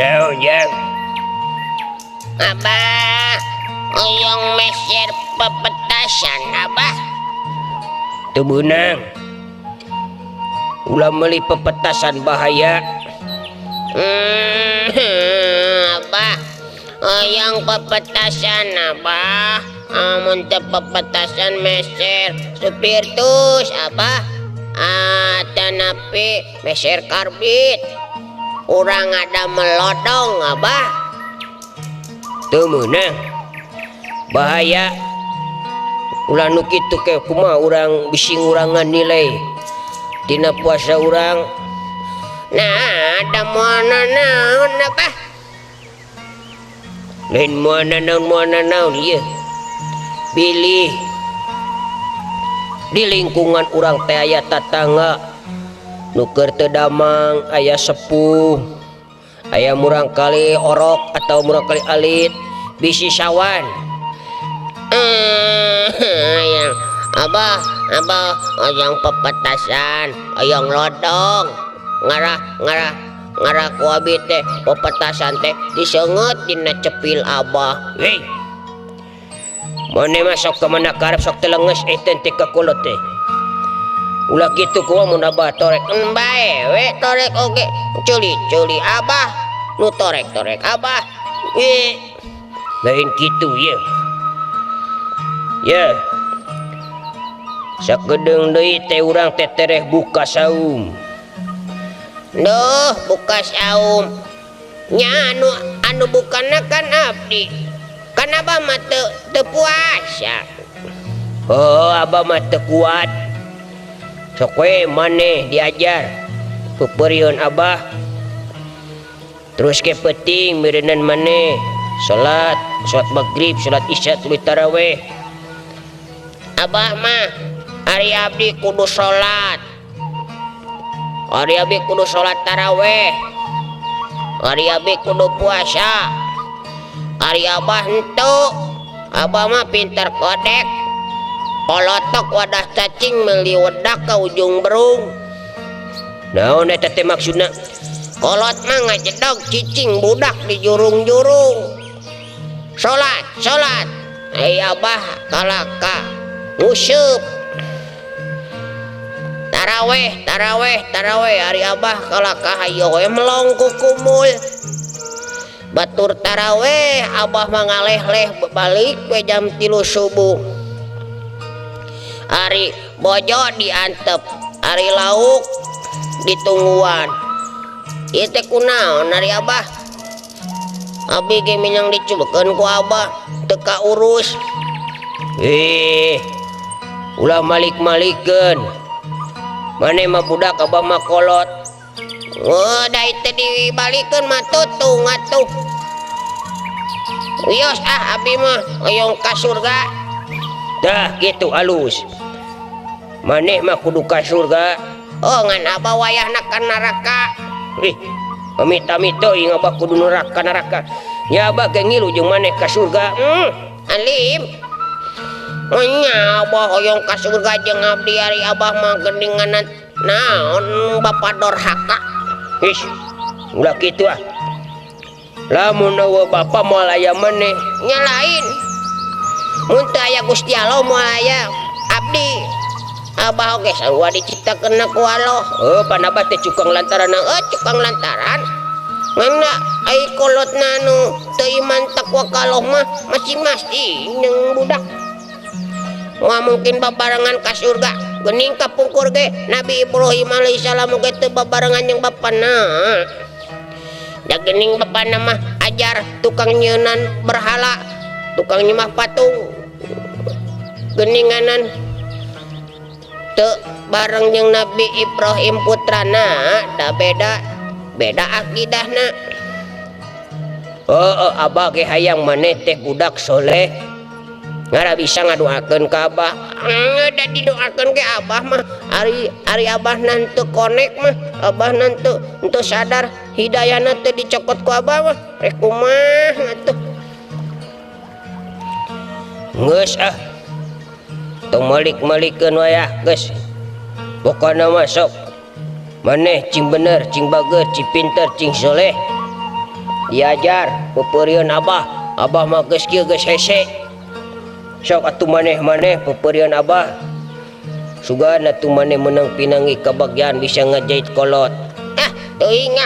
Naon jang? Abah, oyong meser pepetasan abah. Teu beunang. Ulah meuli pepetasan bahaya. Abah, oyong pepetasan abah. Amun teu pepetasan meser spiritus abah. Tanapi meser karbit. Urang ada melodong abah. Teu meunang. Bahaya. Ulah nu kitu ke kumaha urang bising urangan nilai tina puasa urang. Nah, ada moana naon abah? Lain moana naon ieu. Pilih di lingkungan urang teh aya tatangga nu keur teu damang, aya sepuh, aya murang kali orok atau murang kali alit, bisi sawan. Yang abah oyong pepetasan, oyong lodong, ngarah ku abi teh pepetasan teh diseungeut dina cepil abah. Hei, mane masuk ke mana karep sok telenges eten teh ka kulot teh. Ulah kitu kumaha mun abah torek Bae we torek oge culi abah nu torek abah. Lain kitu ya. Ya. Sakedeung deui teh urang teh tereh buka saum. Duh, buka saum. Nya anu bukana kan abdi. Kan abah mah teu puasa. Oh, abah mah teu kuat. Sok we maneh diajar. Peupeurieun abah. Terus ke penting meureunnan maneh salat maghrib, salat isya, tuluy tarawih. Abah mah ari abdi kudu salat. Ari abdi kudu salat tarawih. Ari abdi kudu puasa. Ari abah henteu. Abah mah pinter kodek. Kolotok wadah cacing meuli wedak ka ujung berung. Naon eta teh maksudna? Kolot mah ngajedog cicing budak di jurung-jurung. Salat. Ai abah kalaka nguseup. Tarawih ari abah kalaka hayo we melong ku kumul. Batur tarawih abah mah ngaleh-leh balik we jam 3 subuh. Ari bojo diantep, ari lauk ditungguan. Ieu teh kunaon ari abah? Abi ge minang dicubekeun ku abah teu kaurus. Ulah malik-malikeun. Mane mah budak abah mah kolot. Da teh dibalikeun mah tutung atuh. Wios abi mah oyong ka surga. Dah gitu alus. Maneh mah kudu ka surga. Oh ngan abah wayahna ka neraka. Amit-amit teuing abah kudu neraka. Nya abah ge ngilu jeung maneh ka surga. Alim. Nya abah hoyong ka surga jeung abdi ari abah mah gendingan naon bapa dorhaka. Ulah kitu ah. Lamun eueuh bapa moal aya maneh nya lain. Mun teu aya Gusti Allah moal aya abdi. Abah oge sarua diciptakeun ku Allah. Pan abah teh cukang lantaran. Cukang lantaran. Mangna ai kolotna nu teu iman takwa ka Allah mah masing-masing jeung budak. Wah mungkin babarengan ka surga. Geuning kapungkur ge Nabi Ibrahim alaihissalam ge teu babarengan jeung bapana. Da geuning bapana mah ajar tukang nyeunan berhala, tukang nyembah patung. Geuninganan teu bareng jeung Nabi Ibrahim putrana, da beda akidahna. Abah ge hayang maneh teh budak soleh. Ngara bisa ngadoakeun ka abah. Da didoakeun ke abah mah ari abah nan teu konek mah, abah nan teu sadar hidayahna teu dicokot ku abah mah rek kumaha atuh. Geus tong malik-malikeun wayah geus. Pokona mah sok maneh cing bener, cing bager, cing pinter, cing soleh. diajar peperian abah mah geus kieu geus hese sok atuh maneh peperian abah sugan atuh maneh menang pinanggi kabagyan bisa ngajait kolot teuing